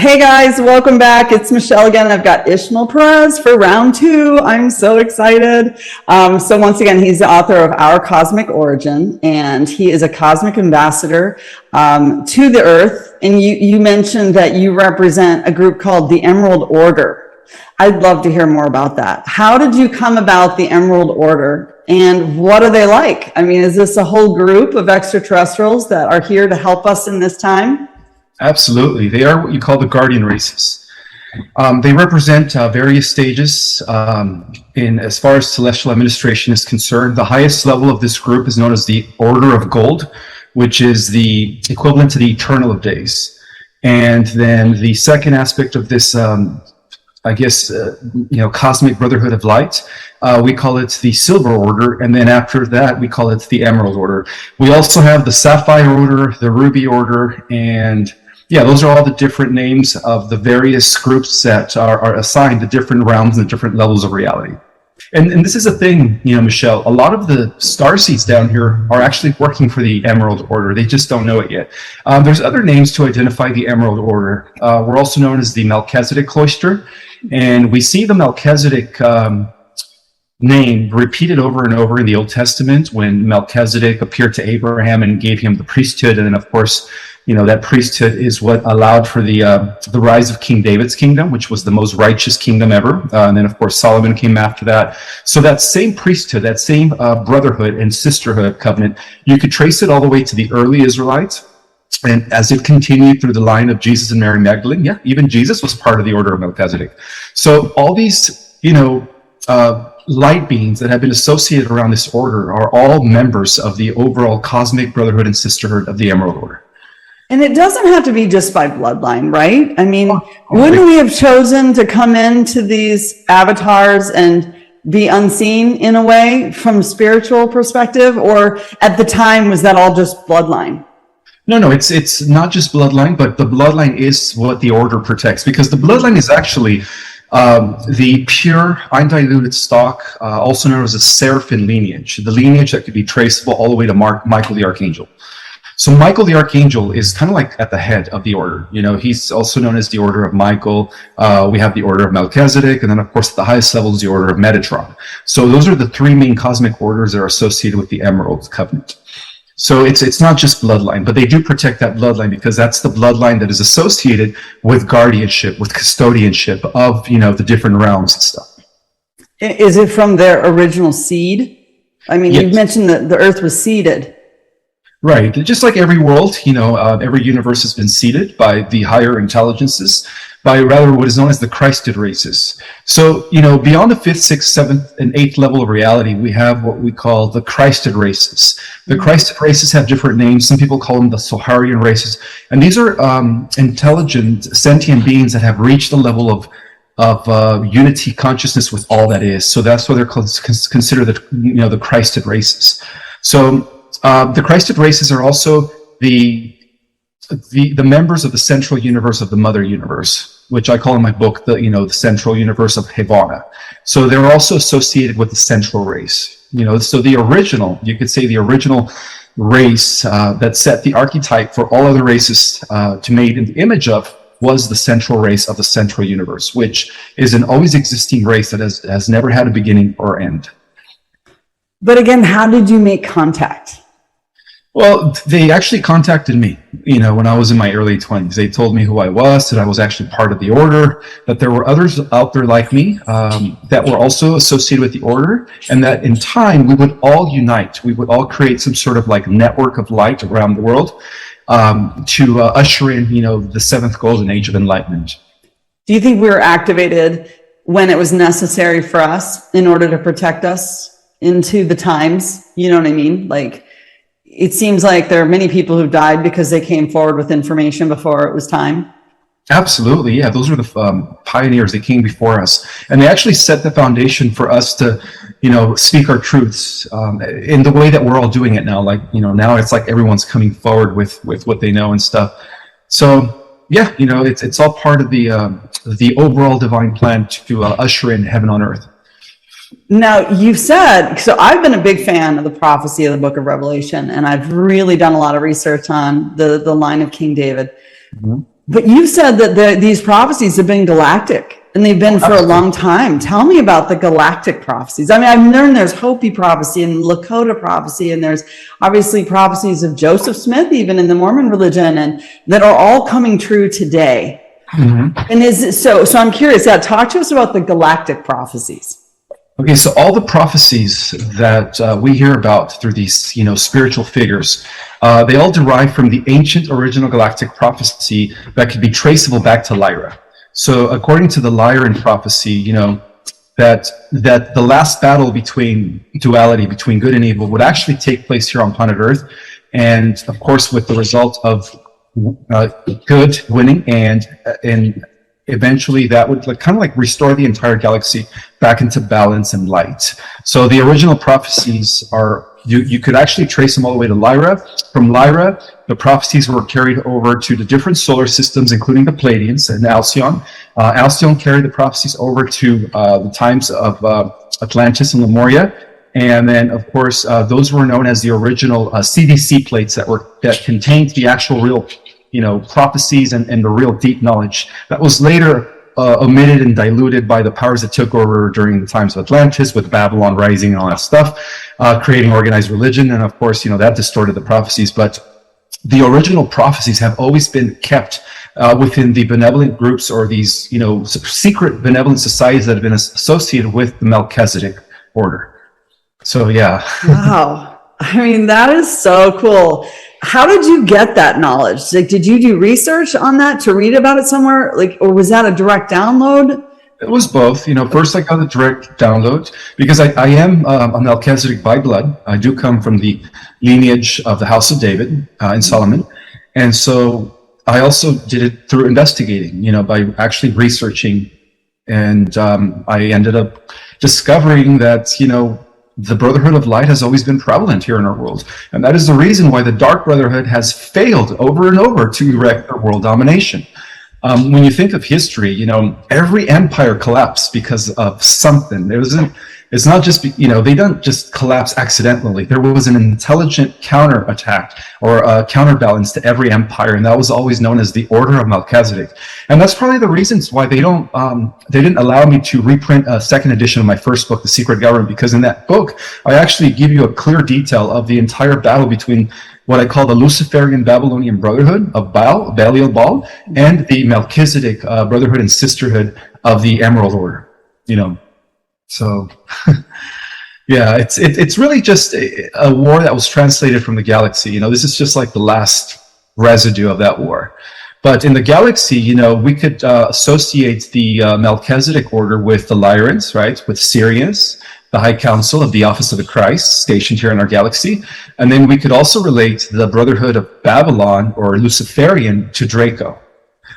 Hey guys, welcome back. It's Michelle again. I've got Ismael Perez for round two. I'm so excited. So once again, he's the author of Our Cosmic Origin, and he is a cosmic ambassador to the Earth. And you mentioned that you represent a group called the Emerald Order. I'd love to hear more about that. How did you come about the Emerald Order, and what are they like? I mean, is this a whole group of extraterrestrials that are here to help us in this time? Absolutely. They are what you call the guardian races. They represent various stages in as far as celestial administration is concerned. The highest level of this group is known as the Order of Gold, which is the equivalent to the Eternal of Days. And then the second aspect of this, Cosmic Brotherhood of Light, we call it the Silver Order, and then after that we call it the Emerald Order. We also have the Sapphire Order, the Ruby Order, and those are all the different names of the various groups that are assigned to different realms and different levels of reality. And this is a thing, Michelle, a lot of the starseeds down here are actually working for the Emerald Order. They just don't know it yet. There's other names to identify the Emerald Order. We're also known as the Melchizedek Cloister, and we see the Melchizedek name repeated over and over in the Old Testament when Melchizedek appeared to Abraham and gave him the priesthood. And then, of course, that priesthood is what allowed for the rise of King David's kingdom, which was the most righteous kingdom ever. And then, of course, Solomon came after that. So that same priesthood, that same brotherhood and sisterhood covenant, you could trace it all the way to the early Israelites. And as it continued through the line of Jesus and Mary Magdalene, even Jesus was part of the Order of Melchizedek. So all these, light beings that have been associated around this order are all members of the overall cosmic brotherhood and sisterhood of the Emerald Order. And it doesn't have to be just by bloodline, right? I mean, wouldn't we have chosen to come into these avatars and be unseen in a way from a spiritual perspective? Or at the time, was that all just bloodline? No, it's not just bloodline, but the bloodline is what the order protects, because the bloodline is actually the pure, undiluted stock, also known as a seraphim lineage, the lineage that could be traceable all the way to Michael the Archangel. So Michael the Archangel is kind of like at the head of the order. He's also known as the Order of Michael. We have the Order of Melchizedek, and then, of course, at the highest level is the Order of Metatron. So those are the three main cosmic orders that are associated with the Emerald Covenant. So it's not just bloodline, but they do protect that bloodline because that's the bloodline that is associated with guardianship, with custodianship of, the different realms and stuff. Is it from their original seed? I mean, yes. You mentioned that the earth was seeded. Right. Just like every world, every universe has been seeded by the higher intelligences, by rather what is known as the Christed races. So, beyond the 5th, 6th, 7th, and 8th level of reality, we have what we call the Christed races. The Christed races have different names. Some people call them the Soharian races. And these are intelligent, sentient beings that have reached the level of unity consciousness with all that is. So that's why they're considered the Christed races. So the Christed races are also the members of the central universe of the mother universe, which I call in my book the central universe of Havana. So they're also associated with the central race. So the original, you could say the original race that set the archetype for all other races to made in the image of was the central race of the central universe, which is an always existing race that has never had a beginning or end. But again, how did you make contact? Well, they actually contacted me, when I was in my early 20s. They told me who I was, that I was actually part of the order, that there were others out there like me that were also associated with the order, and that in time we would all unite. We would all create some sort of network of light around the world to usher in, the 7th golden age of enlightenment. Do you think we were activated when it was necessary for us in order to protect us into the times? You know what I mean? It seems like there are many people who died because they came forward with information before it was time. Absolutely, yeah. Those were the pioneers. They came before us, and they actually set the foundation for us to, speak our truths in the way that we're all doing it now. Now it's like everyone's coming forward with what they know and stuff. So yeah, it's all part of the overall divine plan to usher in heaven on earth. Now, you've said, so I've been a big fan of the prophecy of the book of Revelation, and I've really done a lot of research on the line of King David. Mm-hmm. But you said that these prophecies have been galactic, and they've been for a long time. Tell me about the galactic prophecies. I mean, I've learned there's Hopi prophecy and Lakota prophecy, and there's obviously prophecies of Joseph Smith, even in the Mormon religion, and that are all coming true today. Mm-hmm. And so I'm curious, talk to us about the galactic prophecies. Okay, so all the prophecies that we hear about through these, spiritual figures, they all derive from the ancient original galactic prophecy that could be traceable back to Lyra. So according to the Lyran prophecy, that the last battle between duality, between good and evil, would actually take place here on planet Earth. And of course, with the result of good winning, and eventually that would kind of like restore the entire galaxy back into balance and light. So the original prophecies are, you could actually trace them all the way to Lyra. From Lyra, the prophecies were carried over to the different solar systems, including the Pleiadians and Alcyon. Alcyon carried the prophecies over to the times of Atlantis and Lemuria. And then, of course, those were known as the original CDC plates that contained the actual real prophecies and the real deep knowledge that was later omitted and diluted by the powers that took over during the times of Atlantis, with Babylon rising and all that stuff, creating organized religion. And of course, that distorted the prophecies. But the original prophecies have always been kept within the benevolent groups, or these, secret benevolent societies that have been associated with the Melchizedek order. So, yeah. Wow. I mean, that is so cool. How did you get that knowledge? Like, did you do research on that to read about it somewhere? Like, or was that a direct download? It was both. First I got a direct download because I am a Melchizedek by blood. I do come from the lineage of the House of David and Solomon. And so I also did it through investigating, by actually researching. And I ended up discovering that, the Brotherhood of Light has always been prevalent here in our world. And that is the reason why the Dark Brotherhood has failed over and over to erect their world domination. When you think of history, every empire collapsed because of something. It's not just, they don't just collapse accidentally. There was an intelligent counterattack or a counterbalance to every empire, and that was always known as the Order of Melchizedek. And that's probably the reasons why they didn't allow me to reprint a second edition of my first book, The Secret Government, because in that book, I actually give you a clear detail of the entire battle between what I call the Luciferian Babylonian Brotherhood of Belial Baal, and the Melchizedek Brotherhood and Sisterhood of the Emerald Order, So, yeah, it's really just a war that was translated from the galaxy. This is just like the last residue of that war. But in the galaxy, we could associate the Melchizedek order with the Lyrans, right? With Sirius, the High Council of the Office of the Christ, stationed here in our galaxy. And then we could also relate the Brotherhood of Babylon, or Luciferian, to Draco.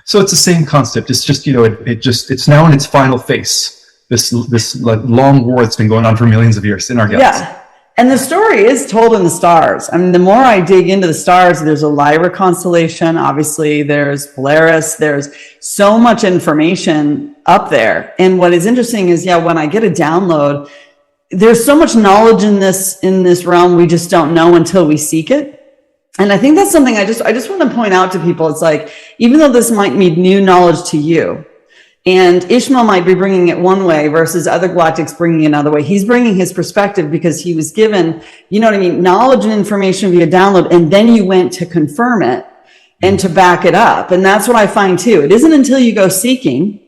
So it's the same concept. It's just, it's now in its final phase. This like long war that's been going on for millions of years in our galaxy. Yeah, and the story is told in the stars. I mean, the more I dig into the stars, there's a Lyra constellation. Obviously, there's Polaris. There's so much information up there. And what is interesting is, when I get a download, there's so much knowledge in this realm we just don't know until we seek it. And I think that's something I just want to point out to people. It's like, even though this might mean new knowledge to you, and Ishmael might be bringing it one way versus other galactics bringing it another way. He's bringing his perspective because he was given, knowledge and information via download, and then you went to confirm it and to back it up. And that's what I find too. It isn't until you go seeking,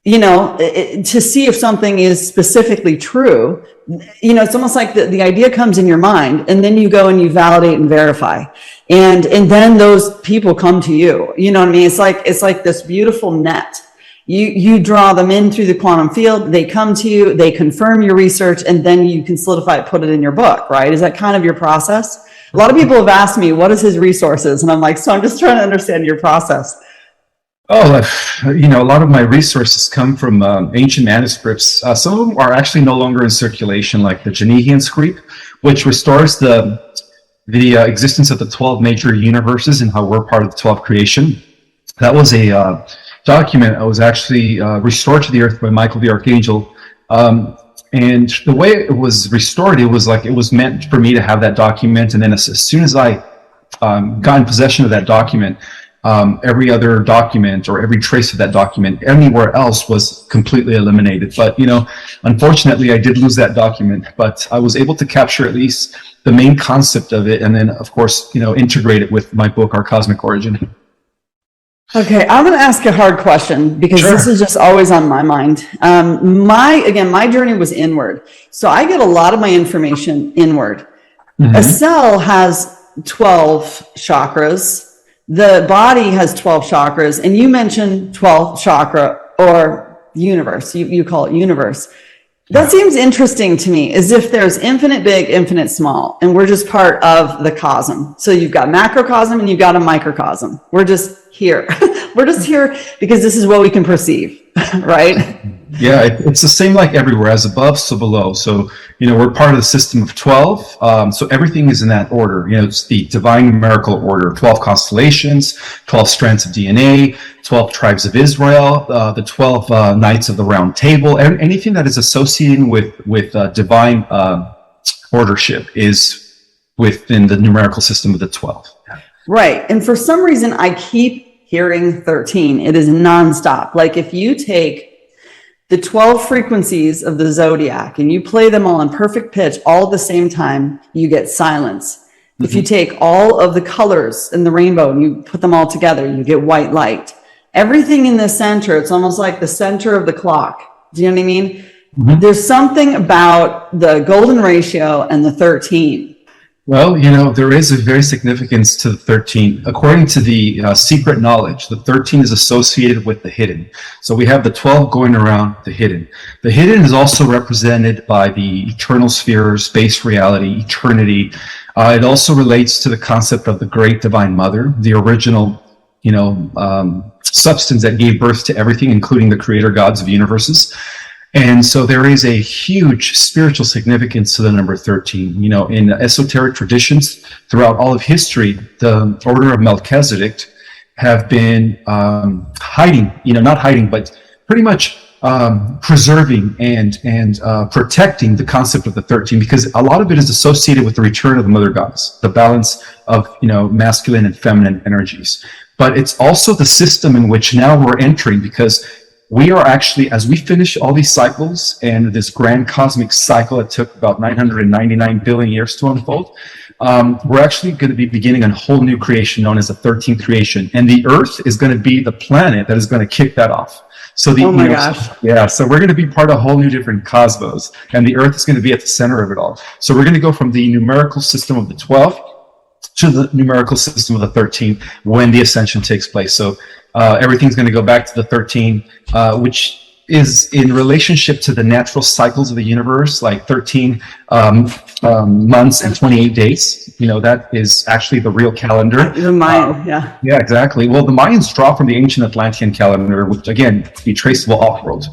to see if something is specifically true. It's almost like the idea comes in your mind, and then you go and you validate and verify. And then those people come to you. You know what I mean? It's like this beautiful net. You draw them in through the quantum field, they come to you, they confirm your research, and then you can solidify it, put it in your book, right? Is that kind of your process? A lot of people have asked me, what is his resources? And I'm like, so I'm just trying to understand your process. Oh, a lot of my resources come from ancient manuscripts. Some of them are actually no longer in circulation, like the Genehian script, which restores the existence of the 12 major universes and how we're part of the 12 creation. That was a document that was actually restored to the earth by Michael the Archangel. And the way it was restored, it was meant for me to have that document. And then as soon as I got in possession of that document, every other document or every trace of that document anywhere else was completely eliminated. But, unfortunately, I did lose that document, but I was able to capture at least the main concept of it, and then, of course, integrate it with my book, Our Cosmic Origin. Okay, I'm going to ask a hard question because Sure. this is just always on my mind. My journey was inward. So I get a lot of my information inward. Mm-hmm. A cell has 12 chakras. The body has 12 chakras. And you mentioned 12 chakra or universe. You call it universe. That seems interesting to me, as if there's infinite big, infinite small, and we're just part of the cosm. So you've got macrocosm and you've got a microcosm. We're just here. We're just here because this is what we can perceive, right? Yeah, it's the same like everywhere, as above, so below. So, we're part of the system of 12. So everything is in that order. It's the divine numerical order, 12 constellations, 12 strands of DNA, 12 tribes of Israel, the 12 knights of the round table, anything that is associated with divine ordership is within the numerical system of the 12. Right. And for some reason, I keep hearing 13. It is nonstop. Like if you take the 12 frequencies of the zodiac and you play them all in perfect pitch all at the same time, you get silence. Mm-hmm. If you take all of the colors in the rainbow and you put them all together, you get white light. Everything in the center, it's almost like the center of the clock. Do you know what I mean? Mm-hmm. There's something about the golden ratio and the 13. Well, there is a very significance to the 13. According to the secret knowledge, the 13 is associated with the hidden. So we have the 12 going around the hidden. The hidden is also represented by the eternal sphere, space reality, eternity. It also relates to the concept of the great divine mother, the original, substance that gave birth to everything, including the creator gods of universes. And so there is a huge spiritual significance to the number 13. In esoteric traditions throughout all of history, the order of Melchizedek have been hiding, not hiding, but pretty much preserving and protecting the concept of the 13, because a lot of it is associated with the return of the mother goddess, the balance of, masculine and feminine energies. But it's also the system in which now we're entering, because we are actually, as we finish all these cycles and this grand cosmic cycle that took about 999 billion years to unfold, we're actually going to be beginning a whole new creation known as the 13th creation. And the Earth is going to be the planet that is going to kick that off. So oh my gosh. Yeah, so we're going to be part of a whole new different cosmos, and the Earth is going to be at the center of it all. So we're going to go from the numerical system of the 12 to the numerical system of the 13 when the ascension takes place. So everything's going to go back to the 13, which is in relationship to the natural cycles of the universe, like 13 months and 28 days. That is actually the real calendar. The Mayan, yeah. Yeah, exactly. Well, the Mayans draw from the ancient Atlantean calendar, which, again, be traceable off-world.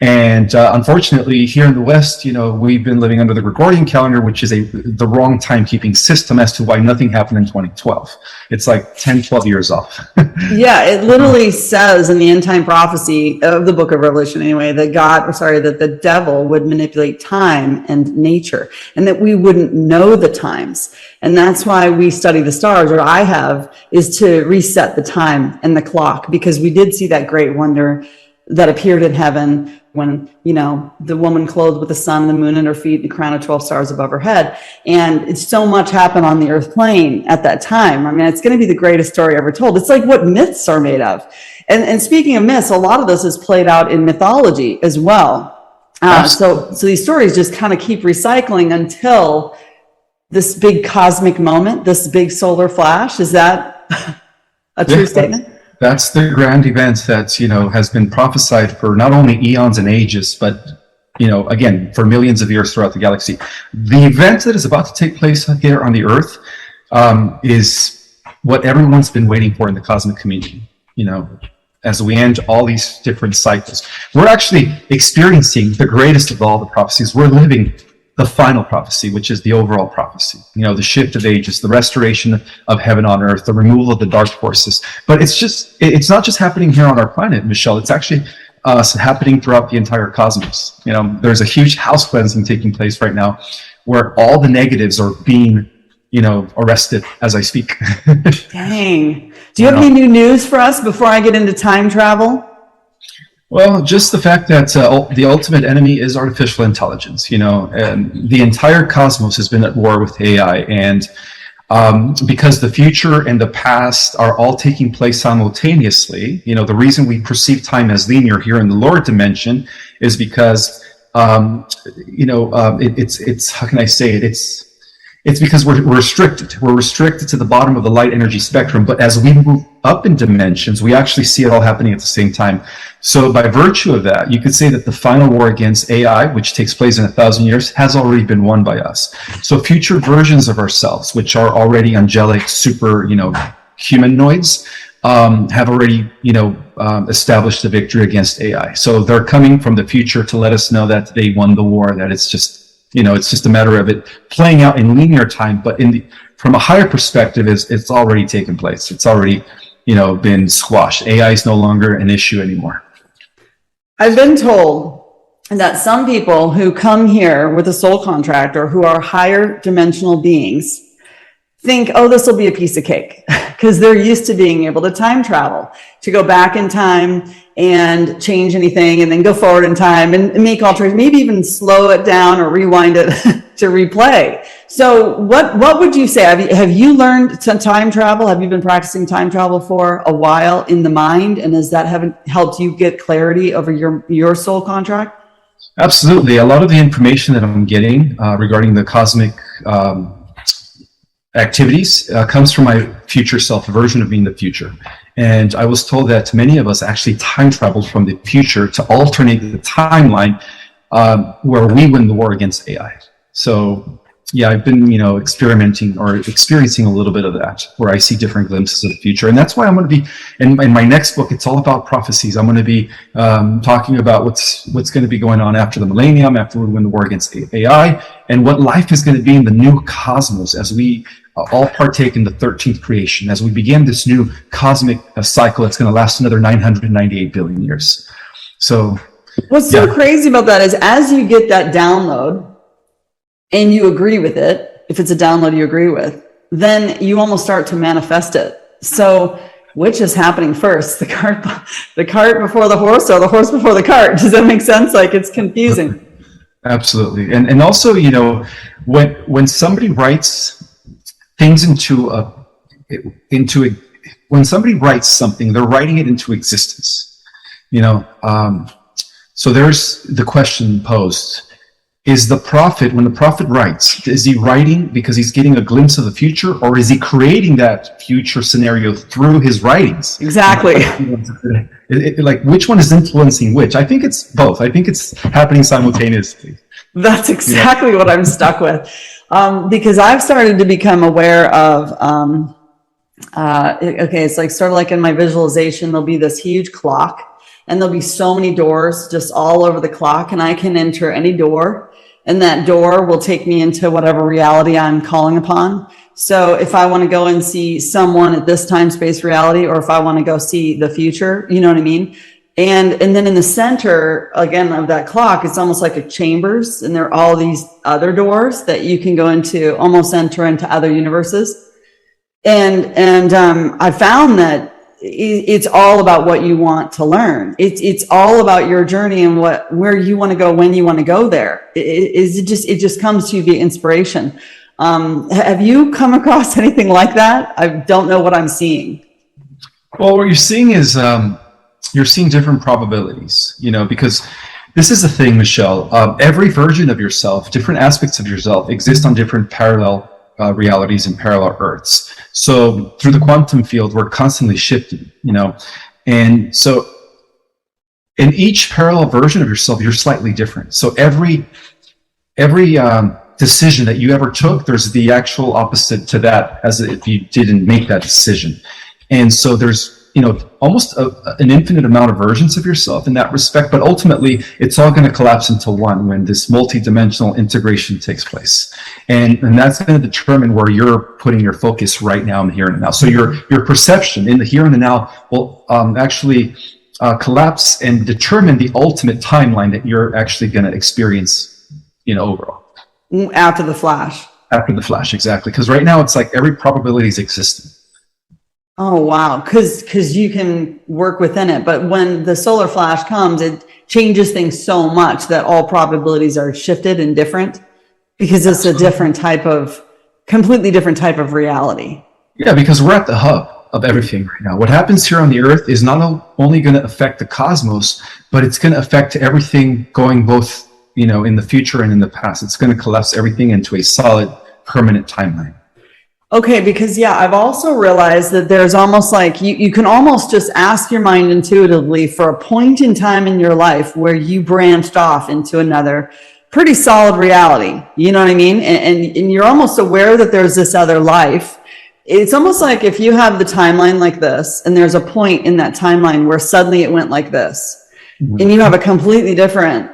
And unfortunately, here in the West, we've been living under the Gregorian calendar, which is the wrong timekeeping system as to why nothing happened in 2012. It's like 10, 12 years off. Yeah, it literally says in the end time prophecy of the book of Revelation anyway, that that the devil would manipulate time and nature, and that we wouldn't know the times. And that's why we study the stars, or I have, is to reset the time and the clock, because we did see that great wonder that appeared in heaven when, the woman clothed with the sun, the moon at her feet, the crown of 12 stars above her head. And it's so much happened on the earth plane at that time. I mean, it's going to be the greatest story ever told. It's like what myths are made of. And speaking of myths, a lot of this is played out in mythology as well. So these stories just kind of keep recycling until this big cosmic moment, this big solar flash. Is that a true statement? That's the grand event that, has been prophesied for not only eons and ages, but, again, for millions of years throughout the galaxy. The event that is about to take place here on the Earth is what everyone's been waiting for in the cosmic community, as we end all these different cycles. We're actually experiencing the greatest of all the prophecies. We're living the final prophecy, which is the overall prophecy, the shift of ages, the restoration of heaven on earth, the removal of the dark forces. But it's not just happening here on our planet, Michelle. It's actually happening throughout the entire cosmos. There's a huge house cleansing taking place right now, where all the negatives are being arrested as I speak. Dang. Do you have any new news for us before I get into time travel? Well, just the fact that the ultimate enemy is artificial intelligence. And the entire cosmos has been at war with AI, and because the future and the past are all taking place simultaneously. The reason we perceive time as linear here in the lower dimension is because it's how can I say it? It's because we're restricted. We're restricted to the bottom of the light energy spectrum. But as we move up in dimensions, we actually see it all happening at the same time. So by virtue of that, you could say that the final war against AI, which takes place in 1,000 years, has already been won by us. So future versions of ourselves, which are already angelic, super, humanoids, have already, established the victory against AI. So they're coming from the future to let us know that they won the war, that it's just a matter of it playing out in linear time, but from a higher perspective, it's already taken place. It's already, been squashed. AI is no longer an issue anymore. I've been told that some people who come here with a soul contract or who are higher dimensional beings think, oh, this will be a piece of cake, because they're used to being able to time travel, to go back in time and change anything and then go forward in time and make alterations, maybe even slow it down or rewind it to replay. So what would you say? Have you learned to time travel? Have you been practicing time travel for a while in the mind? And has that helped you get clarity over your soul contract? Absolutely. A lot of the information that I'm getting regarding the cosmic activities comes from my future self, a version of me in the future. And I was told that many of us actually time traveled from the future to alternate the timeline where we win the war against AI. So yeah, I've been, experimenting or experiencing a little bit of that, where I see different glimpses of the future. And that's why I'm going to be, in my next book, it's all about prophecies. I'm going to be talking about what's going to be going on after the millennium, after we win the war against AI, and what life is going to be in the new cosmos as we all partake in the 13th creation, as we begin this new cosmic cycle that's going to last another 998 billion years. So what's so crazy about that is, as you get that download and you agree with it, if it's a download you agree with, then you almost start to manifest it. So which is happening first, the cart before the horse, or the horse before the cart? Does that make sense? Like, it's confusing. Absolutely. And also, when somebody writes things when somebody writes something, they're writing it into existence. So there's the question posed: is the prophet, when the prophet writes, is he writing because he's getting a glimpse of the future, or is he creating that future scenario through his writings? Exactly. Like, which one is influencing which? I think it's both. I think it's happening simultaneously. That's exactly what I'm stuck with. Because I've started to become aware of, it's like sort of like in my visualization, there'll be this huge clock, and there'll be so many doors just all over the clock, and I can enter any door, and that door will take me into whatever reality I'm calling upon. So if I want to go and see someone at this time, space, reality, or if I want to go see the future, you know what I mean? And then in the center, again, of that clock, it's almost like a chambers, and there are all these other doors that you can go into, almost enter into other universes. And I found that it's all about what you want to learn. It's all about your journey and where you want to go, when you want to go there. It just comes to you via inspiration. Have you come across anything like that? I don't know what I'm seeing. Well, what you're seeing is, you're seeing different probabilities, because this is the thing, Michelle. Every version of yourself, different aspects of yourself, exist on different parallel realities and parallel Earths. So through the quantum field, we're constantly shifting, and so in each parallel version of yourself, you're slightly different. So every decision that you ever took, there's the actual opposite to that, as if you didn't make that decision. And so there's almost an infinite amount of versions of yourself in that respect, but ultimately it's all going to collapse into one when this multi-dimensional integration takes place. And that's going to determine where you're putting your focus right now in the here and now. So your perception in the here and the now will actually collapse and determine the ultimate timeline that you're actually going to experience, overall. After the flash. After the flash, exactly. Because right now it's like every probability is existing. Oh, wow. Because you can work within it. But when the solar flash comes, it changes things so much that all probabilities are shifted and different because it's a different type of, completely different type of reality. Yeah, because we're at the hub of everything right now. What happens here on the Earth is not only going to affect the cosmos, but it's going to affect everything going both, in the future and in the past. It's going to collapse everything into a solid, permanent timeline. Okay, because I've also realized that there's almost like you can almost just ask your mind intuitively for a point in time in your life where you branched off into another pretty solid reality. You know what I mean? And you're almost aware that there's this other life. It's almost like if you have the timeline like this, and there's a point in that timeline where suddenly it went like this, and you have a completely different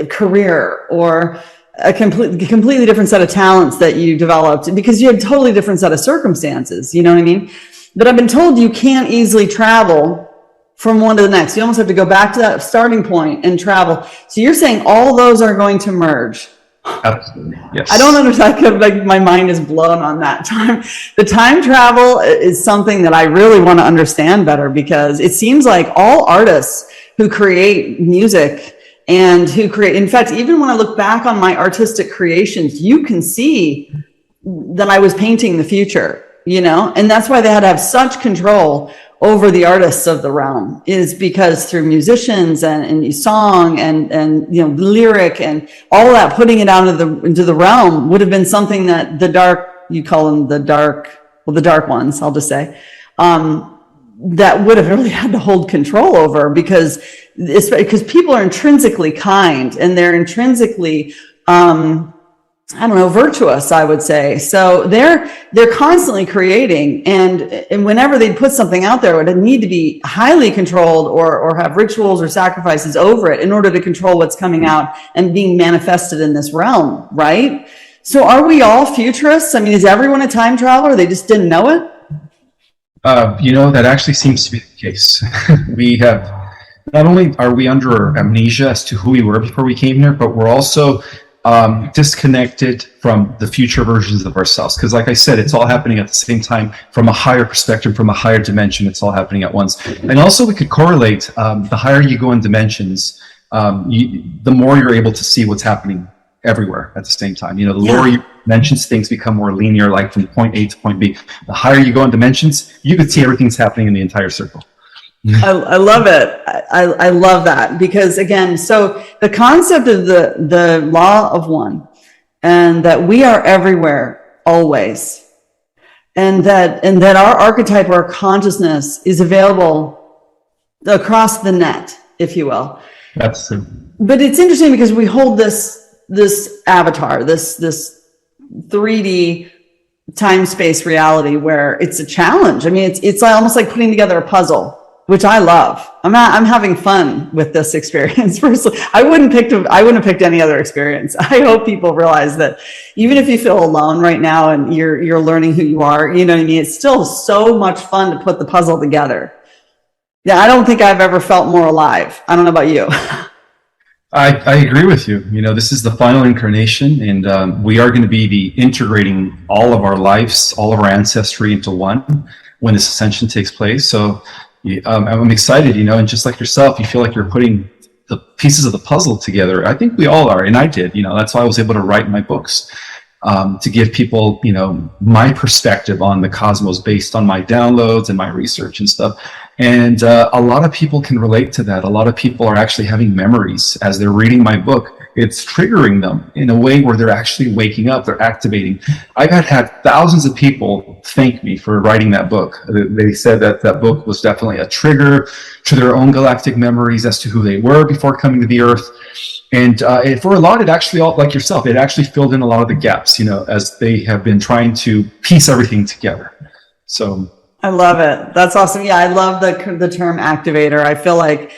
career or a completely different set of talents that you developed because you had a totally different set of circumstances. You know what I mean? But I've been told you can't easily travel from one to the next. You almost have to go back to that starting point and travel. So you're saying all those are going to merge. Absolutely. Yes. I don't understand. Like my mind is blown on that time. The time travel is something that I really want to understand better because it seems like all artists who create music and who create, in fact, even when I look back on my artistic creations, you can see that I was painting the future, and that's why they had to have such control over the artists of the realm, is because through musicians and song and lyric and all of that, putting it out into the realm would have been something that the dark, you call them the dark ones, I'll just say, that would have really had to hold control over because people are intrinsically kind and they're intrinsically, virtuous, I would say. So they're constantly creating, and whenever they'd put something out there, it would need to be highly controlled or have rituals or sacrifices over it in order to control what's coming out and being manifested in this realm, right? So are we all futurists? I mean, is everyone a time traveler? They just didn't know it? That actually seems to be the case. We have, not only are we under amnesia as to who we were before we came here, but we're also disconnected from the future versions of ourselves. Because like I said, it's all happening at the same time from a higher perspective, from a higher dimension. It's all happening at once. And also we could correlate the higher you go in dimensions, the more you're able to see what's happening everywhere at the same time. The lower you dimensions, things become more linear, like from point A to point B. The higher you go in dimensions, you could see everything's happening in the entire circle. I love it. I love that because again, so the concept of the law of one, and that we are everywhere always, and that our archetype or our consciousness is available across the net, if you will. That's true. But it's interesting because we hold this avatar, this 3D time-space reality where it's a challenge. I mean, it's almost like putting together a puzzle, which I love. I'm having fun with this experience. Personally, I wouldn't have picked any other experience. I hope people realize that even if you feel alone right now and you're learning who you are, you know what I mean? It's still so much fun to put the puzzle together. Yeah, I don't think I've ever felt more alive. I don't know about you. I agree with you. This is the final incarnation, and we are going to be integrating all of our lives, all of our ancestry into one when this ascension takes place. So I'm excited, and just like yourself, you feel like you're putting the pieces of the puzzle together. I think we all are, and I did. That's why I was able to write my books, to give people, my perspective on the cosmos based on my downloads and my research and stuff. And a lot of people can relate to that. A lot of people are actually having memories as they're reading my book. It's triggering them in a way where they're actually waking up, they're activating. I've had thousands of people thank me for writing that book. They said that book was definitely a trigger to their own galactic memories as to who they were before coming to the Earth. And for a lot, it actually, like yourself, it actually filled in a lot of the gaps, as they have been trying to piece everything together. So I love it. That's awesome. Yeah, I love the term activator. I feel like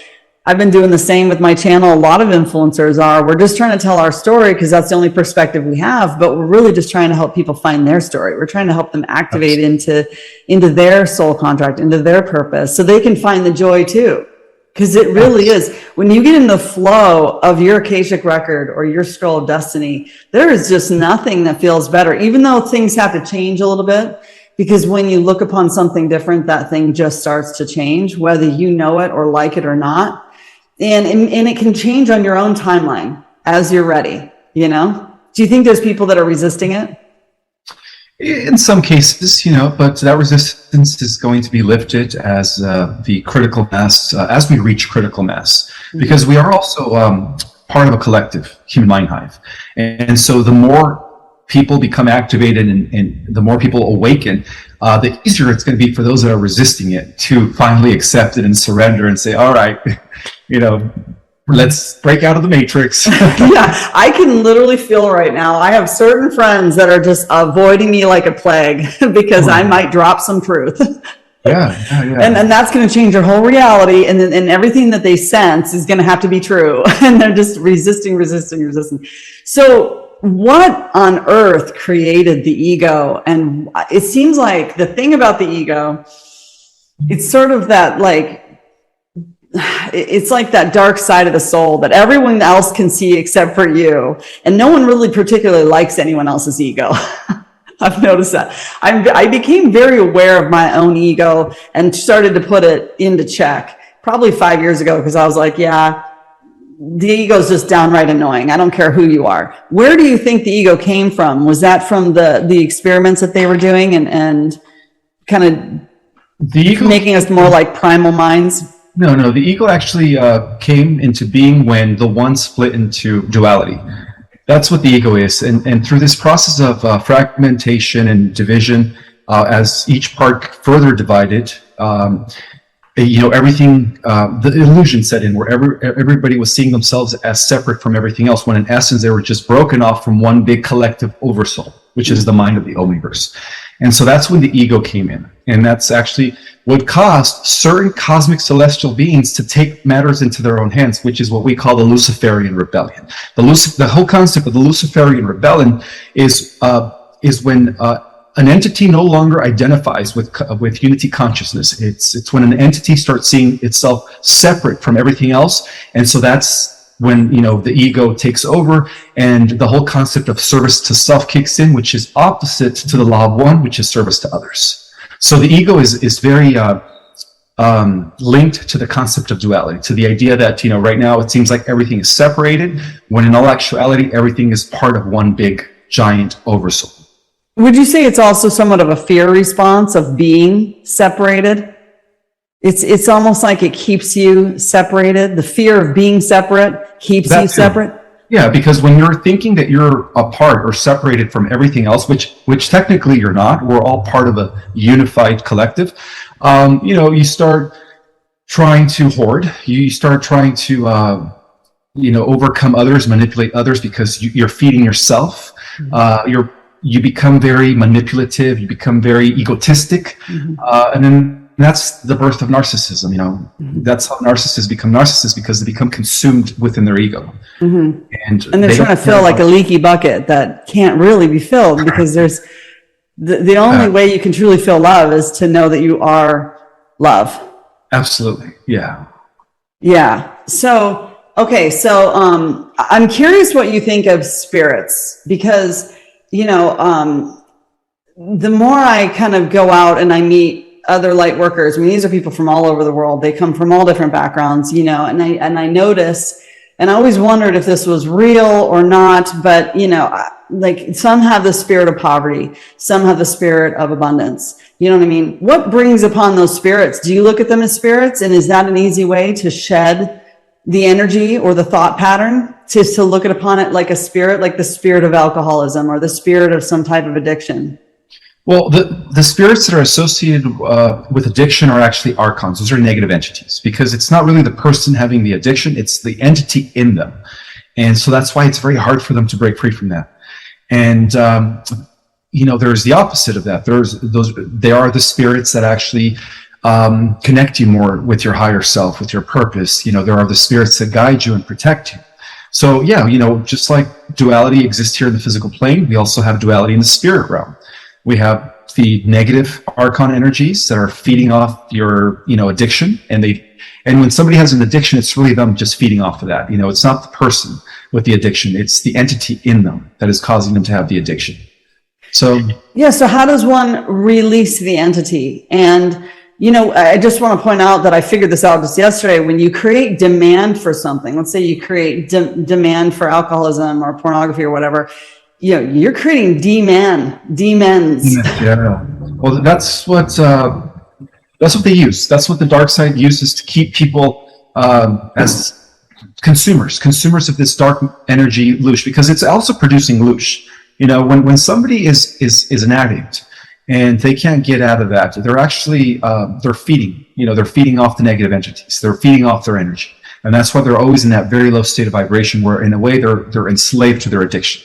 I've been doing the same with my channel. A lot of influencers are. We're just trying to tell our story because that's the only perspective we have, but we're really just trying to help people find their story. We're trying to help them activate into their soul contract, into their purpose, so they can find the joy too. Because it really is. When you get in the flow of your Akashic record or your scroll of destiny, there is just nothing that feels better, even though things have to change a little bit. Because when you look upon something different, that thing just starts to change, whether you know it or like it or not. And it can change on your own timeline as you're ready, you know? Do you think there's people that are resisting it? In some cases, but that resistance is going to be lifted as the critical mass, as we reach critical mass, because we are also part of a collective human mind hive. And so the more people become activated and the more people awaken, the easier it's going to be for those that are resisting it to finally accept it and surrender and say, all right, let's break out of the matrix. Yeah, I can literally feel right now. I have certain friends that are just avoiding me like a plague because I might drop some truth. Yeah. And that's going to change their whole reality. And everything that they sense is going to have to be true. And they're just resisting. So what on earth created the ego? And it seems like the thing about the ego, it's sort of that it's like that dark side of the soul that everyone else can see except for you. And no one really particularly likes anyone else's ego. I've noticed that. I became very aware of my own ego and started to put it into check probably 5 years ago, because I was like, yeah, the ego is just downright annoying. I don't care who you are. Where do you think the ego came from? Was that from the experiments that they were doing and kind of the ego making us more like primal minds? No. The ego actually came into being when the one split into duality. That's what the ego is. And through this process of fragmentation and division, as each part further divided, everything, the illusion set in where everybody was seeing themselves as separate from everything else, when in essence they were just broken off from one big collective oversoul, which is the mind of the Omniverse. And so that's when the ego came in. And that's actually what caused certain cosmic celestial beings to take matters into their own hands, which is what we call the Luciferian rebellion. The whole concept of the Luciferian rebellion is when an entity no longer identifies with unity consciousness. It's when an entity starts seeing itself separate from everything else. And so that's when the ego takes over, and the whole concept of service to self kicks in, which is opposite to the law of one, which is service to others. So the ego is very linked to the concept of duality, to the idea that right now it seems like everything is separated, when in all actuality everything is part of one big giant oversoul. Would you say it's also somewhat of a fear response of being separated? It's almost like it keeps you separated. The fear of being separate keeps you separate. Yeah, because when you're thinking that you're apart or separated from everything else, which technically you're not, we're all part of a unified collective. You start trying to hoard. You start trying to overcome others, manipulate others, because you're feeding yourself. You become very manipulative. You become very egotistic, and then that's the birth of narcissism. That's how narcissists become narcissists, because they become consumed within their ego. And they're trying to fill like a leaky bucket that can't really be filled, because there's the only way you can truly feel love is to know that you are love. Absolutely. Yeah. So, okay. So, I'm curious what you think of spirits, because, the more I kind of go out and I meet other light workers, these are people from all over the world. They come from all different backgrounds, and I notice, and I always wondered if this was real or not, but, like some have the spirit of poverty, some have the spirit of abundance. You know what I mean? What brings upon those spirits? Do you look at them as spirits? And is that an easy way to shed the energy or the thought pattern, to look upon it like a spirit, like the spirit of alcoholism or the spirit of some type of addiction? Well, the spirits that are associated with addiction are actually archons. Those are negative entities, because it's not really the person having the addiction, it's the entity in them. And so that's why it's very hard for them to break free from that. And, there's the opposite of that. They are the spirits that actually connect you more with your higher self, with your purpose. There are the spirits that guide you and protect you. So just like duality exists here in the physical plane, we also have duality in the spirit realm. We have the negative archon energies that are feeding off your, addiction, and And when somebody has an addiction, it's really them just feeding off of that. It's not the person with the addiction, it's the entity in them that is causing them to have the addiction. So yeah, so how does one release the entity? And I just want to point out that I figured this out just yesterday. When you create demand for something, let's say you create demand for alcoholism or pornography or whatever, you're creating demons. Yeah. Well, that's what they use. That's what the dark side uses to keep people as consumers of this dark energy, loosh, because it's also producing loosh. When somebody is an addict and they can't get out of that, they're actually they're feeding off the negative entities. They're feeding off their energy, and that's why they're always in that very low state of vibration, where in a way they're enslaved to their addiction.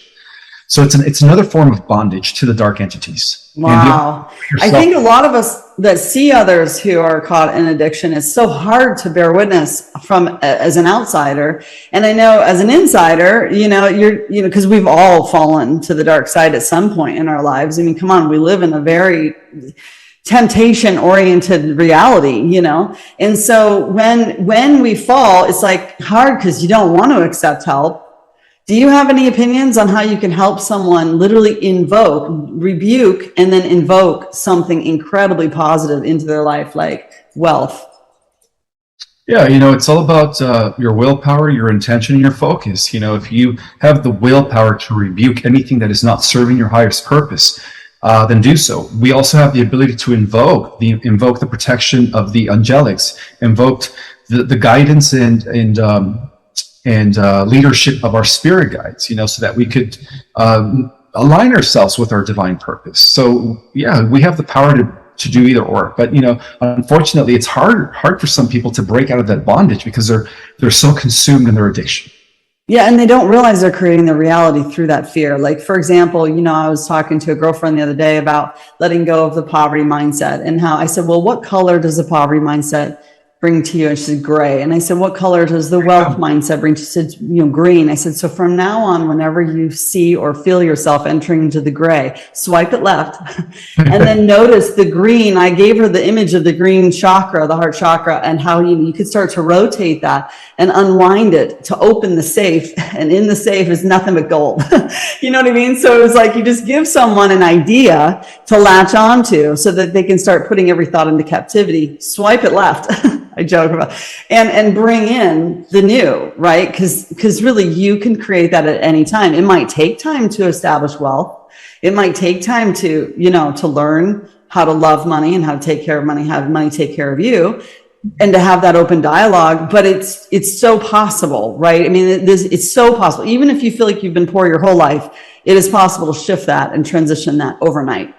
So it's another form of bondage to the dark entities. Wow. I think a lot of us that see others who are caught in addiction, it's so hard to bear witness from as an outsider. And I know as an insider, because we've all fallen to the dark side at some point in our lives. I mean, come on, we live in a very temptation oriented reality, And so when we fall, it's like hard because you don't want to accept help. Do you have any opinions on how you can help someone literally rebuke, and then invoke something incredibly positive into their life, like wealth? Yeah, it's all about your willpower, your intention, and your focus. If you have the willpower to rebuke anything that is not serving your highest purpose, then do so. We also have the ability to invoke the protection of the angelics, invoke the guidance and leadership of our spirit guides, so that we could align ourselves with our divine purpose. So yeah, we have the power to do either or. But unfortunately, it's hard for some people to break out of that bondage because they're so consumed in their addiction. Yeah, and they don't realize they're creating their reality through that fear. Like, for example, I was talking to a girlfriend the other day about letting go of the poverty mindset, and how I said, well, what color does the poverty mindset bring to you? And she said, gray. And I said, what color does the wealth mindset bring to you? She said, green. I said, so from now on, whenever you see or feel yourself entering into the gray, swipe it left and then notice the green. I gave her the image of the green chakra, the heart chakra, and how you could start to rotate that and unwind it to open the safe. And in the safe is nothing but gold. You know what I mean? So it was like you just give someone an idea to latch onto so that they can start putting every thought into captivity. Swipe it left. I joke about, and bring in the new, right? Because really you can create that at any time. It might take time to establish wealth. It might take time to, to learn how to love money and how to take care of money, have money take care of you, and to have that open dialogue. But it's so possible, right? I mean, it's so possible. Even if you feel like you've been poor your whole life, it is possible to shift that and transition that overnight.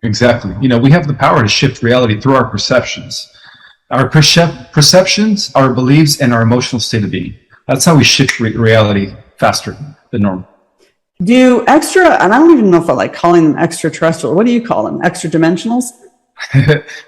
Exactly. We have the power to shift reality through our perceptions. Our perceptions, our beliefs, and our emotional state of being. That's how we shift reality faster than normal. And I don't even know if I like calling them extraterrestrial. What do you call them? Extra dimensionals?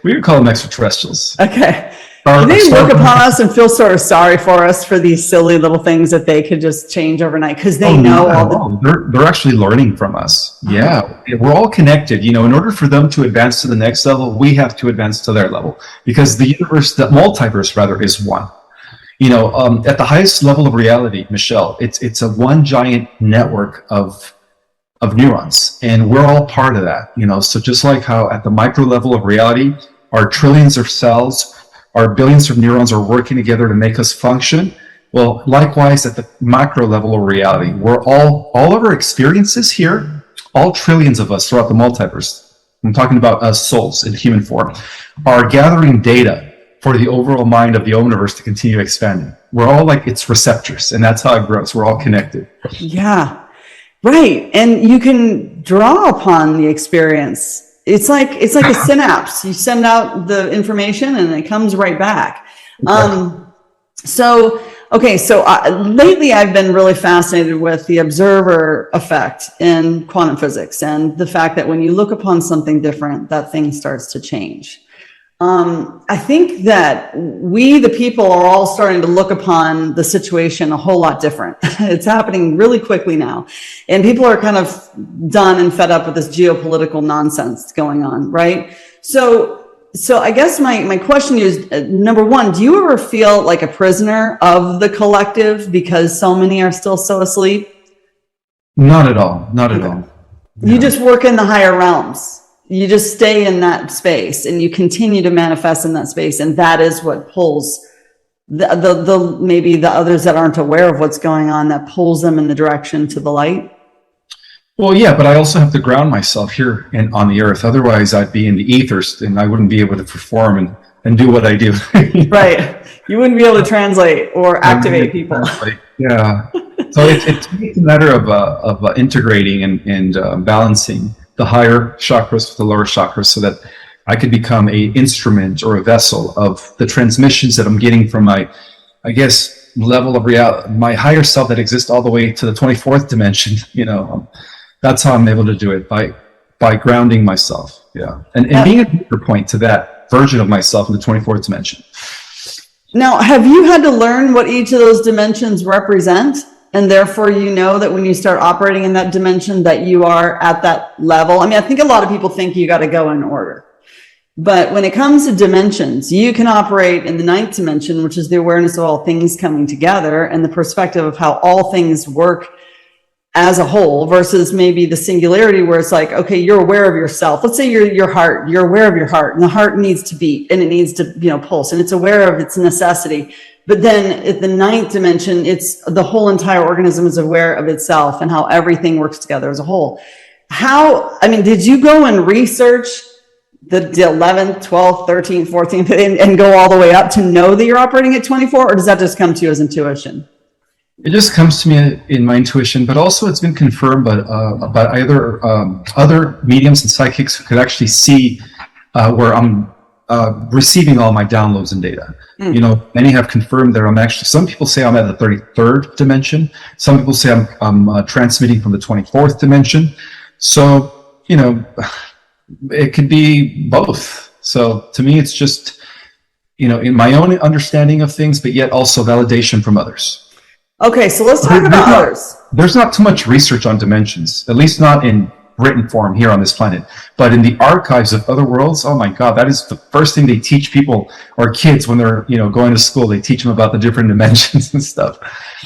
We would call them extraterrestrials. Okay. Do they look upon us and feel sort of sorry for us for these silly little things that they could just change overnight because they know they're actually learning from us. Yeah, we're all connected. In order for them to advance to the next level, we have to advance to their level because the multiverse rather, is one. At the highest level of reality, Michelle, it's a one giant network of neurons, and we're all part of that. So just like how at the micro level of reality, our trillions of cells, our billions of neurons are working together to make us function. Well, likewise, at the macro level of reality, we're all of our experiences here, all trillions of us throughout the multiverse, I'm talking about us souls in human form, are gathering data for the overall mind of the universe to continue expanding. We're all like its receptors, and that's how it grows. We're all connected. Yeah, right. And you can draw upon the experience. It's like a synapse. You send out the information and it comes right back. So lately I've been really fascinated with the observer effect in quantum physics and the fact that when you look upon something different, that thing starts to change. I think that we, the people, are all starting to look upon the situation a whole lot different. It's happening really quickly now. And people are kind of done and fed up with this geopolitical nonsense going on, right? So So I guess my question is, number one, do you ever feel like a prisoner of the collective because so many are still so asleep? Not at all. Not at all. You just work in the higher realms. You just stay in that space and you continue to manifest in that space. And that is what pulls the maybe the others that aren't aware of what's going on, that pulls them in the direction to the light. Well, yeah, but I also have to ground myself here and on the earth. Otherwise, I'd be in the ethers and I wouldn't be able to perform and do what I do. Right. You wouldn't be able to translate or activate people. Yeah. So it's a matter of integrating and balancing the higher chakras with the lower chakras so that I could become a instrument or a vessel of the transmissions that I'm getting from my, I guess, level of reality, my higher self that exists all the way to the 24th dimension. That's how I'm able to do it, by grounding myself. Yeah. And being a deeper point to that version of myself in the 24th dimension. Now, have you had to learn what each of those dimensions represent? And therefore, you know that when you start operating in that dimension, that you are at that level. I mean, I think a lot of people think you got to go in order. But when it comes to dimensions, you can operate in the 9th dimension, which is the awareness of all things coming together and the perspective of how all things work as a whole, versus maybe the singularity where it's like, okay, you're aware of yourself. Let's say your heart, you're aware of your heart, and the heart needs to beat and it needs to, pulse, and it's aware of its necessity. But then at the 9th dimension, it's the whole entire organism is aware of itself and how everything works together as a whole. Did you go and research the 11th, 12th, 13th, 14th, and go all the way up to know that you're operating at 24, or does that just come to you as intuition? It just comes to me in my intuition, but also it's been confirmed by either other mediums and psychics who could actually see where I'm receiving all my downloads and data. Many have confirmed that I'm actually, some people say I'm at the 33rd dimension. Some people say I'm transmitting from the 24th dimension. So, it could be both. So to me, it's just, in my own understanding of things, but yet also validation from others. Okay, so let's talk about others. There's not too much research on dimensions, at least not in written form here on this planet. But in the archives of other worlds, oh my God, that is the first thing they teach people or kids when they're, going to school. They teach them about the different dimensions and stuff.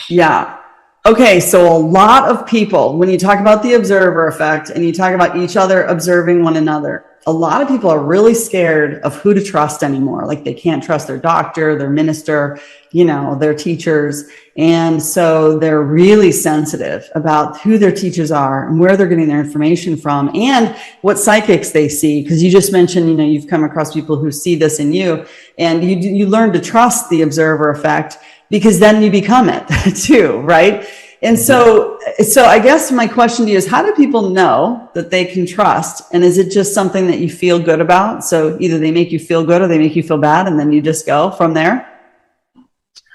Yeah. Okay, so a lot of people, when you talk about the observer effect and you talk about each other observing one another, a lot of people are really scared of who to trust anymore. Like they can't trust their doctor, their minister, their teachers. And so they're really sensitive about who their teachers are and where they're getting their information from and what psychics they see. Because you just mentioned, you've come across people who see this in you, and you learn to trust the observer effect because then you become it too, right? And so I guess my question to you is, how do people know that they can trust? And is it just something that you feel good about? So either they make you feel good or they make you feel bad, and then you just go from there?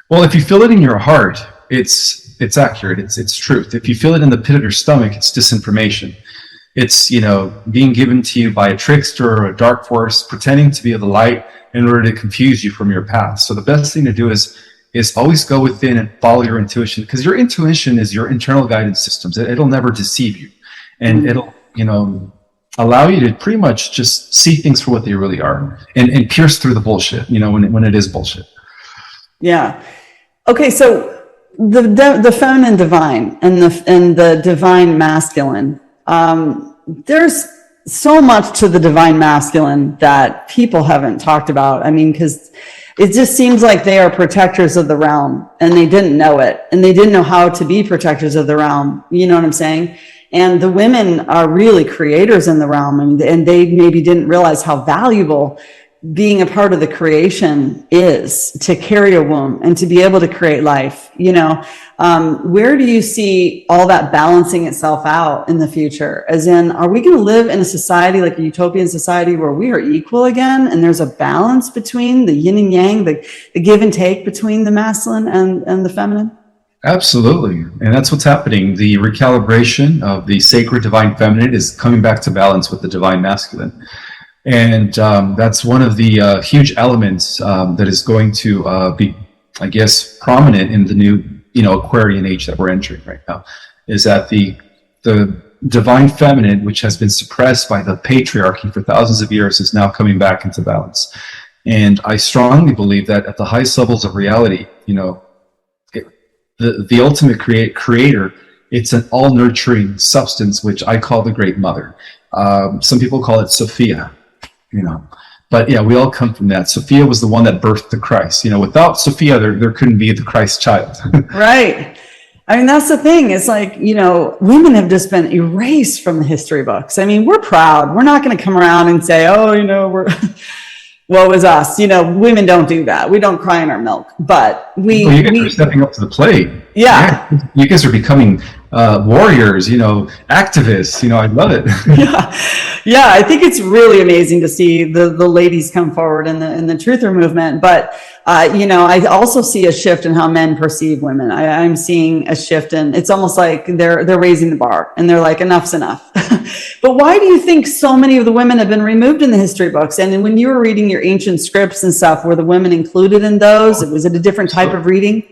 Well, if you feel it in your heart, it's accurate. It's truth. If you feel it in the pit of your stomach, it's disinformation. It's, being given to you by a trickster or a dark force, pretending to be of the light in order to confuse you from your path. So the best thing to do is always go within and follow your intuition, because your intuition is your internal guidance systems. It'll never deceive you, and it'll, allow you to pretty much just see things for what they really are and pierce through the bullshit, when it is bullshit. Yeah. Okay. So the feminine divine and the divine masculine, there's so much to the divine masculine that people haven't talked about. I mean, because it just seems like they are protectors of the realm, and they didn't know it, and they didn't know how to be protectors of the realm. You know what I'm saying? And the women are really creators in the realm, and they maybe didn't realize how valuable being a part of the creation is, to carry a womb and to be able to create life. Where do you see all that balancing itself out in the future? As in, are we going to live in a society like a utopian society where we are equal again, and there's a balance between the yin and yang, the give and take between the masculine and the feminine? Absolutely. And that's what's happening. The recalibration of the sacred divine feminine is coming back to balance with the divine masculine. And that's one of the huge elements that is going to be, I guess, prominent in the new, Aquarian age that we're entering right now, is that the divine feminine, which has been suppressed by the patriarchy for thousands of years, is now coming back into balance. And I strongly believe that at the highest levels of reality, the ultimate creator, it's an all-nurturing substance, which I call the Great Mother. Some people call it Sophia, But yeah, we all come from that. Sophia was the one that birthed the Christ. Without Sophia, there couldn't be the Christ child. Right. I mean, that's the thing. It's like, women have just been erased from the history books. I mean, we're proud. We're not going to come around and say, we're, woe is us. Women don't do that. We don't cry in our milk. But you guys are stepping up to the plate. Yeah. You guys are becoming warriors, activists. I love it. Yeah. I think it's really amazing to see the ladies come forward in the truther movement. But I also see a shift in how men perceive women. I'm seeing a shift, and it's almost like they're raising the bar, and they're like, enough's enough. But why do you think so many of the women have been removed in the history books? And when you were reading your ancient scripts and stuff, were the women included in those? Was it a different type of reading?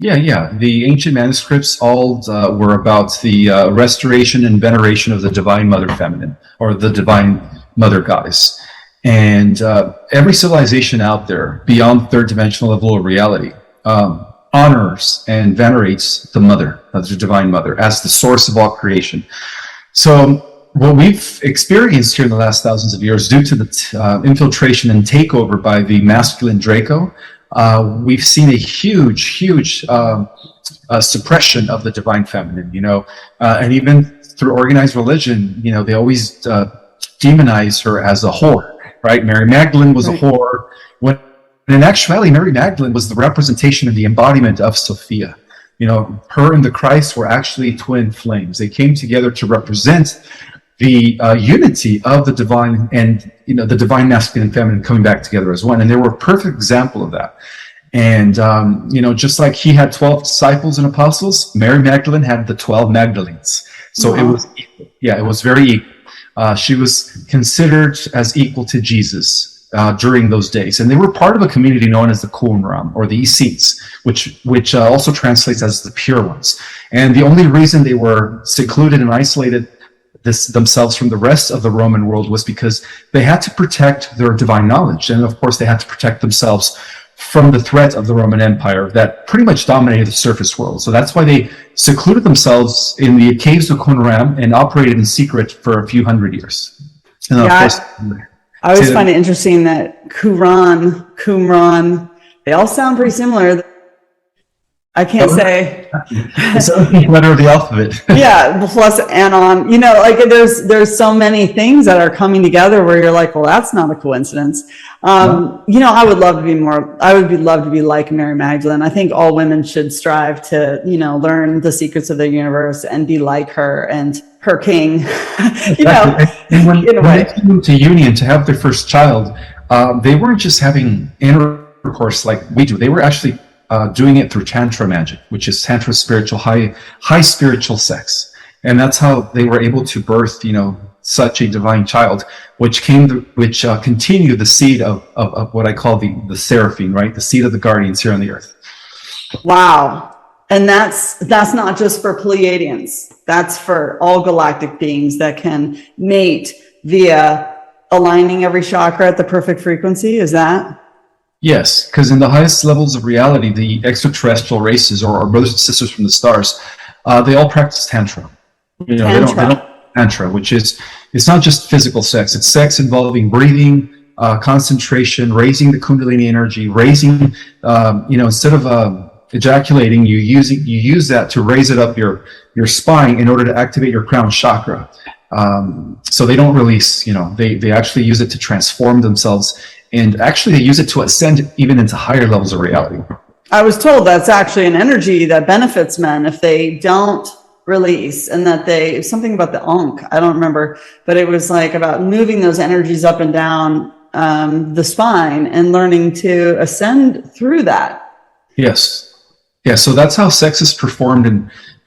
Yeah. The ancient manuscripts all were about the restoration and veneration of the divine mother feminine, or the divine mother goddess. And every civilization out there beyond third dimensional level of reality honors and venerates the mother, the divine mother, as the source of all creation. So what we've experienced here in the last thousands of years, due to the infiltration and takeover by the masculine Draco, we've seen a huge suppression of the divine feminine, and even through organized religion, they always demonize her as a whore, right? Mary Magdalene was a whore, when in actuality, Mary Magdalene was the representation of the embodiment of Sophia. Her and the Christ were actually twin flames. They came together to represent the unity of the divine and, the divine masculine and feminine coming back together as one. And they were a perfect example of that. And, just like he had 12 disciples and apostles, Mary Magdalene had the 12 Magdalenes. So It was equal. Yeah, it was very equal. She was considered as equal to Jesus during those days. And they were part of a community known as the Kub-aron, or the Essenes, which also translates as the pure ones. And the only reason they were secluded and isolated themselves from the rest of the Roman world was because they had to protect their divine knowledge. And of course, they had to protect themselves from the threat of the Roman Empire that pretty much dominated the surface world. So that's why they secluded themselves in the caves of Kub-aron and operated in secret for a few hundred years. And of course, I always find it interesting that Qumran, they all sound pretty similar. I can't say. It's the letter of the alphabet. Yeah, plus Anon. There's so many things that are coming together where you're like, well, that's not a coincidence. I would love to be love to be like Mary Magdalene. I think all women should strive to, learn the secrets of the universe and be like her and her king. And when they came to union to have their first child, they weren't just having intercourse like we do. They were actually doing it through tantra magic, which is tantra spiritual, high spiritual sex. And that's how they were able to birth, such a divine child, which continued the seed of what I call the seraphim, right? The seed of the guardians here on the earth. Wow. And that's not just for Pleiadians. That's for all galactic beings that can mate via aligning every chakra at the perfect frequency. Is that? Yes, because in the highest levels of reality, the extraterrestrial races, or our brothers and sisters from the stars, they all practice tantra. They don't tantra, which is, it's not just physical sex. It's sex involving breathing, concentration, raising the kundalini energy, raising, instead of ejaculating, you use that to raise it up your spine in order to activate your crown chakra. So they don't release, they actually use it to transform themselves. And actually, they use it to ascend even into higher levels of reality. I was told that's actually an energy that benefits men if they don't release, and that something about the Ankh, I don't remember, but it was like about moving those energies up and down the spine and learning to ascend through that. Yes. Yeah, so that's how sex is performed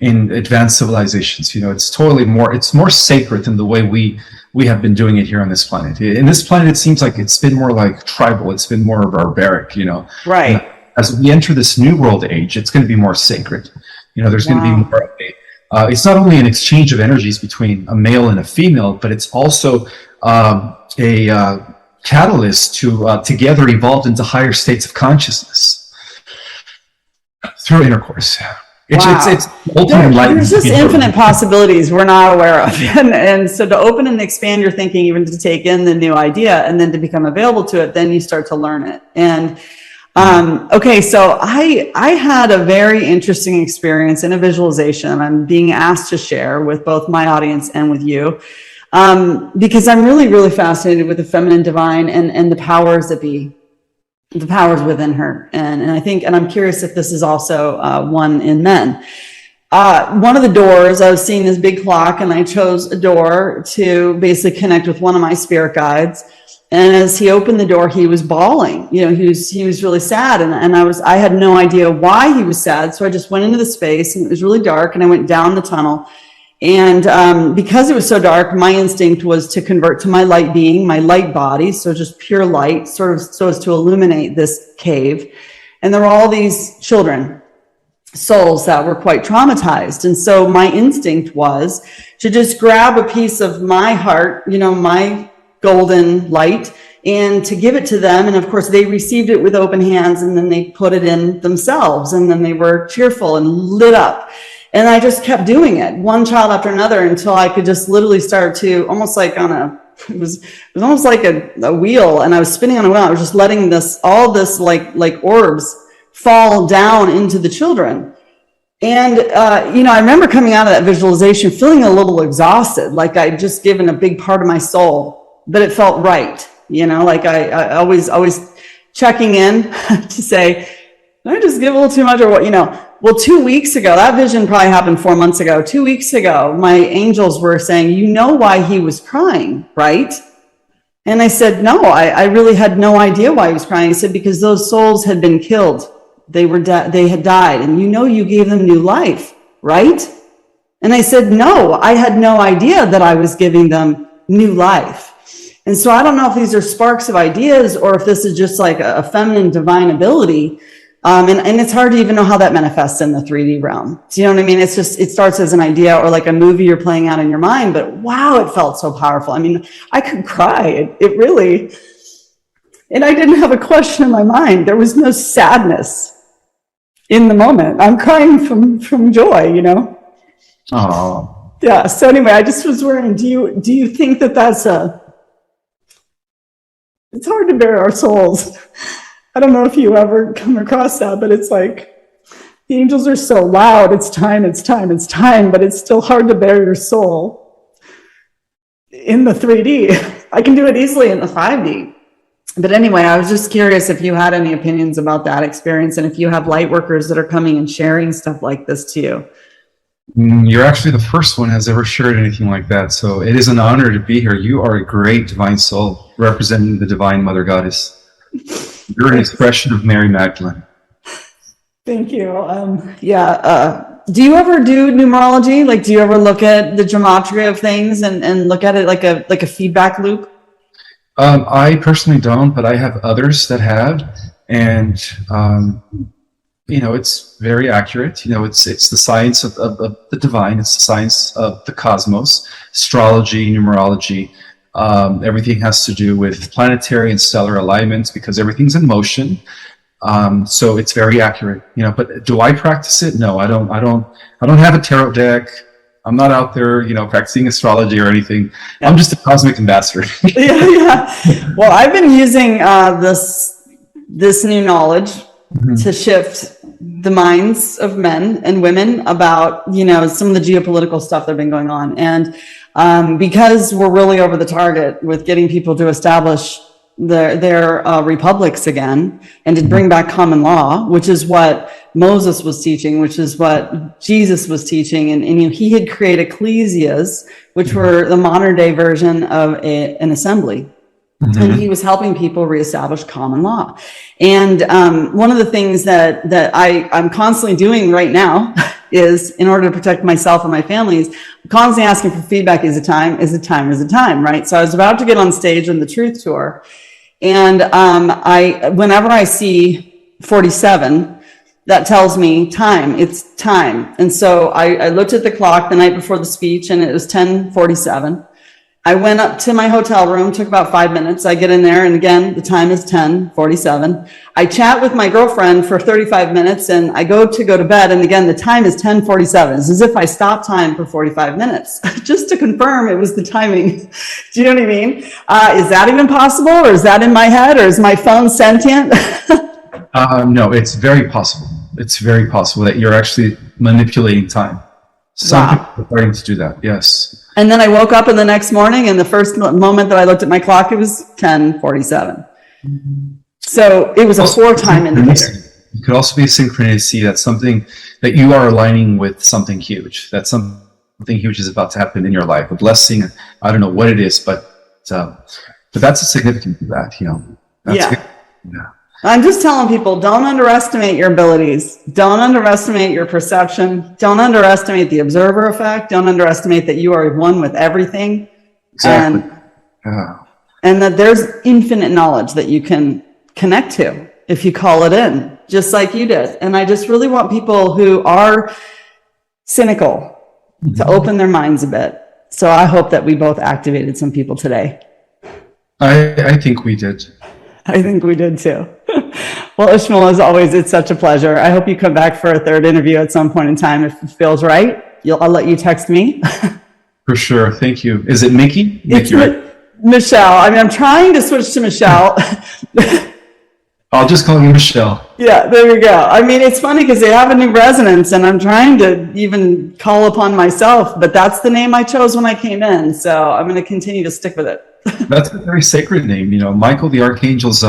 in advanced civilizations. It's more sacred than the way we have been doing it here on this planet. In this planet, it seems like it's been more like tribal. It's been more barbaric, Right. As we enter this new world age, it's going to be more sacred. There's going to be more it's not only an exchange of energies between a male and a female, but it's also a catalyst to together evolve into higher states of consciousness through intercourse. It's ultimate light. There's just infinite possibilities we're not aware of. And so to open and expand your thinking, even to take in the new idea and then to become available to it, then you start to learn it. And okay, so I had a very interesting experience in a visualization I'm being asked to share with both my audience and with you, because I'm really, really fascinated with the feminine divine and the powers that be, the powers within her. And I think, and I'm curious if this is also one in men. One of the doors, I was seeing this big clock, and I chose a door to basically connect with one of my spirit guides. And as he opened the door, he was bawling. You know, he was really sad, and I had no idea why he was sad. So I just went into the space, and it was really dark, and I went down the tunnel. And because it was so dark, my instinct was to convert to my light being, my light body, so just pure light, sort of so as to illuminate this cave. And there were all these children, souls that were quite traumatized. And so my instinct was to just grab a piece of my heart, you know, my golden light, and to give it to them. And of course, they received it with open hands, and then they put it in themselves, and then they were cheerful and lit up. And I just kept doing it, one child after another, until I could just literally start to, almost like on a, it was almost like a wheel, and I was spinning on a wheel. I was just letting all this like orbs fall down into the children. And, you know, I remember coming out of that visualization feeling a little exhausted, like I'd just given a big part of my soul, but it felt right. You know, like I always checking in to say, did I just give a little too much or what, you know? Well, 2 weeks ago, that vision probably happened 4 months ago. 2 weeks ago, my angels were saying, you know why he was crying, right? And I said, no, I really had no idea why he was crying. He said, because those souls had been killed. They had died, and you know you gave them new life, right? And I said, no, I had no idea that I was giving them new life. And so I don't know if these are sparks of ideas or if this is just like a feminine divine ability. And it's hard to even know how that manifests in the 3D realm. Do you know what I mean? It's just, it starts as an idea or like a movie you're playing out in your mind, but wow, it felt so powerful. I mean, I could cry. It really, and I didn't have a question in my mind. There was no sadness in the moment. I'm crying from joy, you know? Oh. Yeah. So anyway, I just was wondering, do you think that that's it's hard to bear our souls. I don't know if you ever come across that, but it's like the angels are so loud. It's time, but it's still hard to bear your soul in the 3D. I can do it easily in the 5D. But anyway, I was just curious if you had any opinions about that experience and if you have light workers that are coming and sharing stuff like this to you. You're actually the first one has ever shared anything like that. So it is an honor to be here. You are a great divine soul representing the divine Mother Goddess. You're an expression of Mary Magdalene. Thank you. Do you ever do numerology? Like, do you ever look at the gematria of things and look at it like a feedback loop? I personally don't, but I have others that have, and you know, it's very accurate. You know, it's the science of the divine. It's the science of the cosmos, astrology, numerology. Everything has to do with planetary and stellar alignments because everything's in motion. So it's very accurate, you know, but do I practice it? No, I don't have a tarot deck. I'm not out there, you know, practicing astrology or anything. Yeah. I'm just a cosmic ambassador. Yeah. Well, I've been using this new knowledge to shift the minds of men and women about, you know, some of the geopolitical stuff that's been going on. And because we're really over the target with getting people to establish their republics again and to bring back common law, which is what Moses was teaching, which is what Jesus was teaching. And you know, he had created ecclesias, which were the modern day version of an assembly. And he was helping people reestablish common law. And one of the things that I'm constantly doing right now is, in order to protect myself and my families, I'm constantly asking for feedback. Is it time? Is it time? Is it time? Right? So I was about to get on stage on the Truth Tour. And whenever I see 47, that tells me time. It's time. And so I looked at the clock the night before the speech and it was 10:47. I went up to my hotel room, took about 5 minutes. I get in there and again, the time is 10:47. I chat with my girlfriend for 35 minutes and I go to bed. And again, the time is 10:47. It's as if I stopped time for 45 minutes just to confirm it was the timing. Do you know what I mean? Is that even possible, or is that in my head, or is my phone sentient? No, it's very possible. It's very possible that you're actually manipulating time. Some Wow. people are starting to do that, yes. And then I woke up in the next morning and the first moment that I looked at my clock, it was 10:47. So it was a 4-time indicator. It could also be a synchronicity, that's something that you are aligning with something huge. That something huge is about to happen in your life. A blessing, I don't know what it is, but that's a significance of that, you know. That's Yeah. Yeah. I'm just telling people, don't underestimate your abilities. Don't underestimate your perception. Don't underestimate the observer effect. Don't underestimate that you are one with everything. Exactly. And that there's infinite knowledge that you can connect to if you call it in, just like you did. And I just really want people who are cynical to open their minds a bit. So I hope that we both activated some people today. I think we did. I think we did too. Well, Ismael, as always, it's such a pleasure. I hope you come back for a third interview at some point in time. If it feels right, I'll let you text me. For sure. Thank you. Is it Mickey? It's Mickey, right? Michelle. I mean, I'm trying to switch to Michelle. I'll just call you Michelle. Yeah, there we go. I mean, it's funny because they have a new resonance and I'm trying to even call upon myself, but that's the name I chose when I came in. So I'm going to continue to stick with it. That's a very sacred name. You know, Michael the Archangel's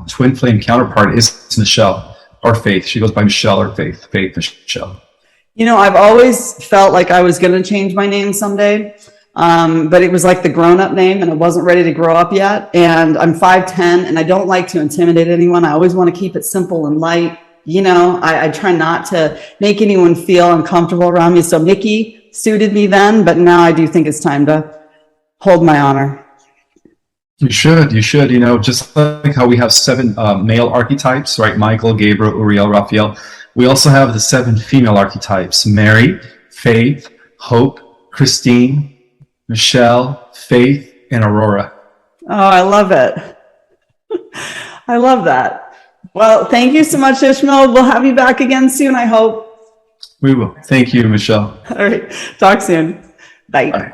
twin flame counterpart is Michelle, or Faith. She goes by Michelle or Faith. Faith Michelle. You know, I've always felt like I was going to change my name someday. But it was like the grown-up name and I wasn't ready to grow up yet. And I'm 5'10" and I don't like to intimidate anyone. I always want to keep it simple and light. You know, I try not to make anyone feel uncomfortable around me. So Mickey suited me then, but now I do think it's time to hold my honor. You should, you know, just like how we have 7 male archetypes, right? Michael, Gabriel, Uriel, Raphael. We also have the 7 female archetypes: Mary, Faith, Hope, Christine, Michelle, Faith, and Aurora. Oh, I love it. I love that. Well, thank you so much, Ismael. We'll have you back again soon, I hope. We will. Thank you, Michelle. All right. Talk soon. Bye. Bye.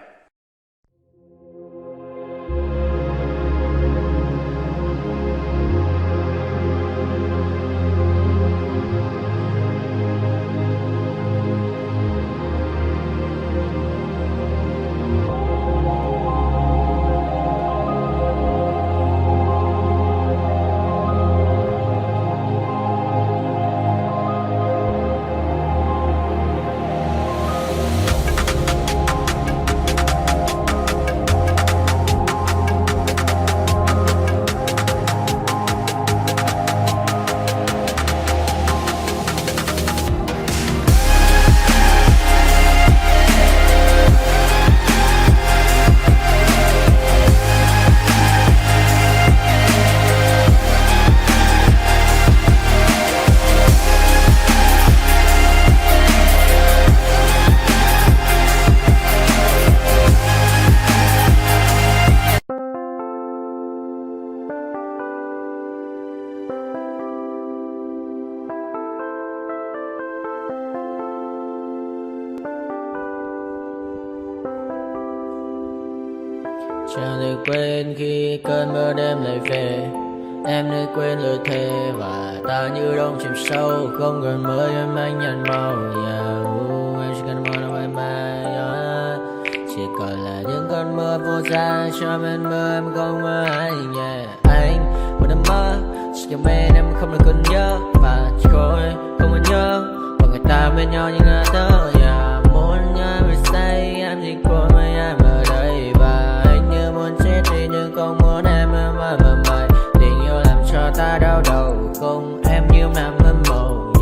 Chẳng được quên khi cơn mưa đêm lại về. Em đã quên lời thề và ta như đông chìm sâu. Không còn mới em anh nhận màu. Em chỉ cần mơ đâu em bay. Chỉ còn là những cơn mưa vô giá. Cho bên mưa em không mơ anh. Anh một đêm mơ chỉ cho bên em không được cần nhớ. Và chỉ thôi không muốn nhớ. Và người ta bên nhau như ngã tớ. Muốn nhớ về say em chỉ còn với em ở đây. Và anh như muốn chết đi nhưng không muốn em mơ mày. Tình yêu làm cho ta đau đầu. Không em như nằm hâm mộ.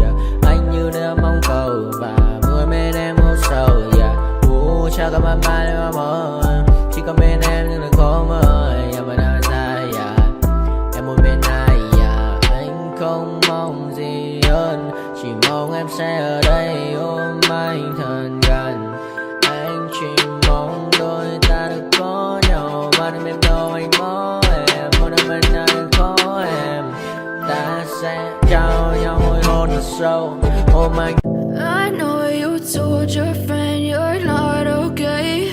Anh như đứa mong cầu. Và mưa bên em hút sầu. Chào các bạn mai em mơ. Chỉ có bên em nhưng là khó mơ. Em vẫn đang dài. Em muốn bên ai. Anh không mong gì hơn. Chỉ sẽ ở đây ôm anh thật gần. Anh chỉ mong đôi ta được có nhau, mà đừng em đâu anh có em, một đêm bên anh có em. Ta sẽ trao nhau môi hôn thật sâu, ôm anh. I know you told your friend you're not okay,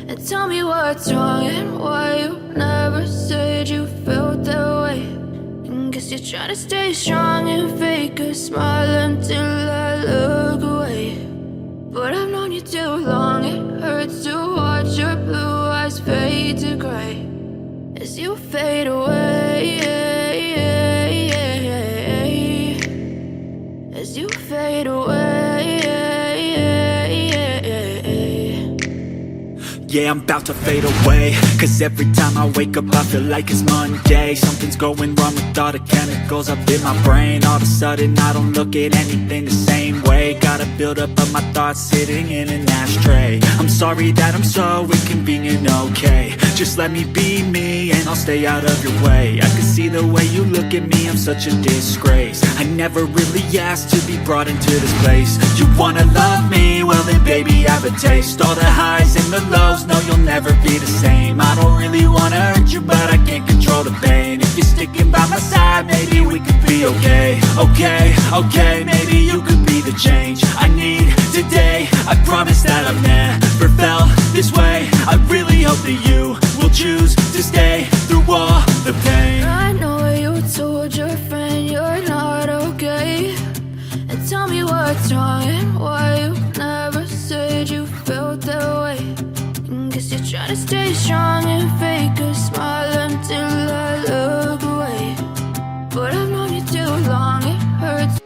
and tell me what's wrong and why you never said you felt that way. And guess you're trying to stay strong and fake a smile until I look away. But I've known you too long, it hurts to watch your blue eyes fade to gray as you fade away, as you fade away. Yeah, I'm about to fade away, cause every time I wake up I feel like it's Monday. Something's going wrong with all the chemicals up in my brain. All of a sudden I don't look at anything the same way. Got a build up of my thoughts sitting in an ashtray. I'm sorry that I'm so inconvenient, okay. Just let me be me and I'll stay out of your way. I can see the way you look at me, I'm such a disgrace. I never really asked to be brought into this place. You wanna love me? Well then baby have a taste. All the highs and the lows, no you'll never be the same. I don't really wanna hurt you, but I can't control the pain. If you're sticking by my side, maybe we could be okay. Okay, okay, maybe you could be the change I need today. I promise that I've never felt this way. I really hope that you will choose to stay through all the pain. I know you told your friend you're not okay, and tell me what's wrong and why you never said you felt that way. And guess you're trying to stay strong and fake a smile until I look away. But I've known you too long, it hurts.